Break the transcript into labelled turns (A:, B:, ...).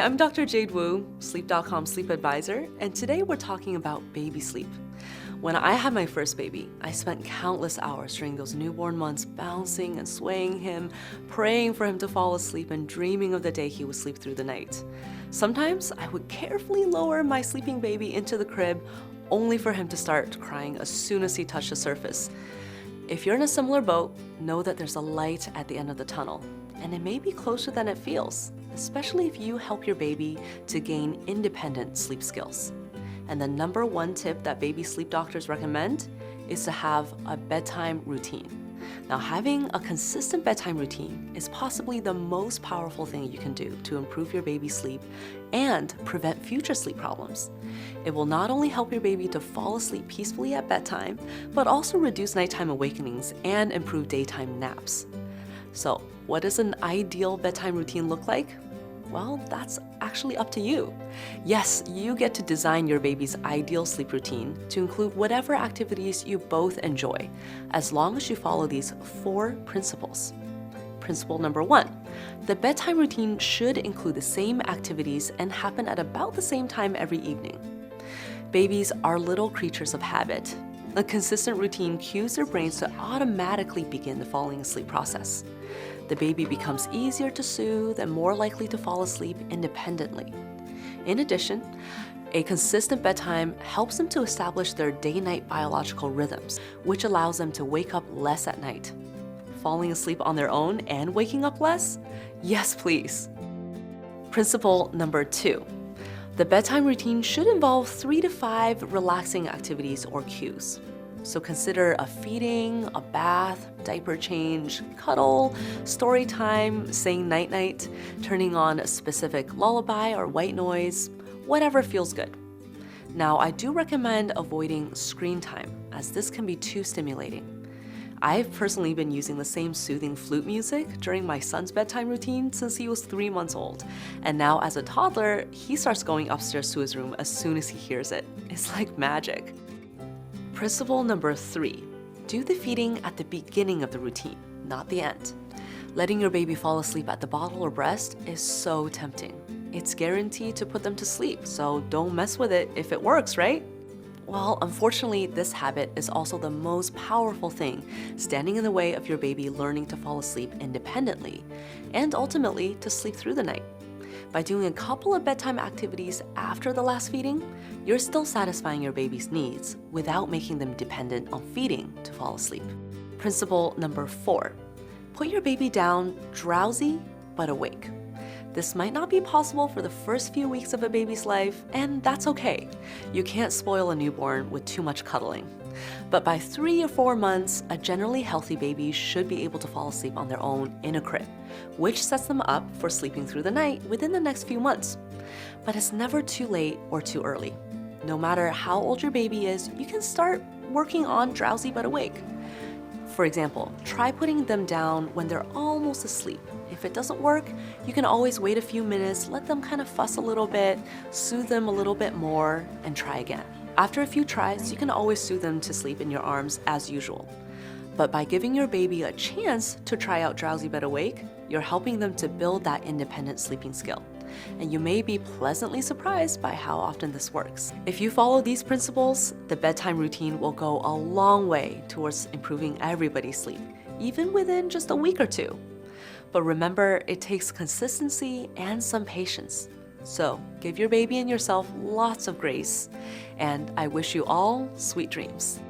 A: I'm Dr. Jade Wu, sleepdotcom sleep advisor, and today we're talking about baby sleep. When I had my first baby, I spent countless hours during those newborn months bouncing and swaying him, praying for him to fall asleep and dreaming of the day he would sleep through the night. Sometimes I would carefully lower my sleeping baby into the crib, only for him to start crying as soon as he touched the surface. If you're in a similar boat, know that there's a light at the end of the tunnel, and it may be closer than it feels, especially if you help your baby to gain independent sleep skills. And the number one tip that baby sleep doctors recommend is to have a bedtime routine. Now, having a consistent bedtime routine is possibly the most powerful thing you can do to improve your baby's sleep and prevent future sleep problems. It will not only help your baby to fall asleep peacefully at bedtime, but also reduce nighttime awakenings and improve daytime naps. So, what does an ideal bedtime routine look like? Well, that's actually up to you. Yes, you get to design your baby's ideal sleep routine to include whatever activities you both enjoy, as long as you follow these 4 principles. Principle number 1, the bedtime routine should include the same activities and happen at about the same time every evening. Babies are little creatures of habit. A consistent routine cues their brains to automatically begin the falling asleep process. The baby becomes easier to soothe and more likely to fall asleep independently. In addition, a consistent bedtime helps them to establish their day-night biological rhythms, which allows them to wake up less at night. Falling asleep on their own and waking up less? Yes, please. Principle number 2. The bedtime routine should involve 3 to 5 relaxing activities or cues. So consider a feeding, a bath, diaper change, cuddle, story time, saying night-night, turning on a specific lullaby or white noise, whatever feels good. Now, I do recommend avoiding screen time, as this can be too stimulating. I've personally been using the same soothing flute music during my son's bedtime routine since he was 3 months old. And now as a toddler, he starts going upstairs to his room as soon as he hears it. It's like magic. Principle number 3, do the feeding at the beginning of the routine, not the end. Letting your baby fall asleep at the bottle or breast is so tempting. It's guaranteed to put them to sleep, so don't mess with it if it works, right? Well, unfortunately, this habit is also the most powerful thing standing in the way of your baby learning to fall asleep independently and ultimately to sleep through the night. By doing a couple of bedtime activities after the last feeding, you're still satisfying your baby's needs without making them dependent on feeding to fall asleep. Principle number 4, put your baby down drowsy but awake. This might not be possible for the first few weeks of a baby's life, and that's okay. You can't spoil a newborn with too much cuddling. But by 3 or 4 months, a generally healthy baby should be able to fall asleep on their own in a crib, which sets them up for sleeping through the night within the next few months. But it's never too late or too early. No matter how old your baby is, you can start working on drowsy but awake. For example, try putting them down when they're almost asleep. If it doesn't work, you can always wait a few minutes, let them kind of fuss a little bit, soothe them a little bit more, and try again. After a few tries, you can always soothe them to sleep in your arms as usual. But by giving your baby a chance to try out drowsy but awake, you're helping them to build that independent sleeping skill. And you may be pleasantly surprised by how often this works. If you follow these principles, the bedtime routine will go a long way towards improving everybody's sleep, even within just a week or 2. But remember, it takes consistency and some patience. So give your baby and yourself lots of grace, and I wish you all sweet dreams.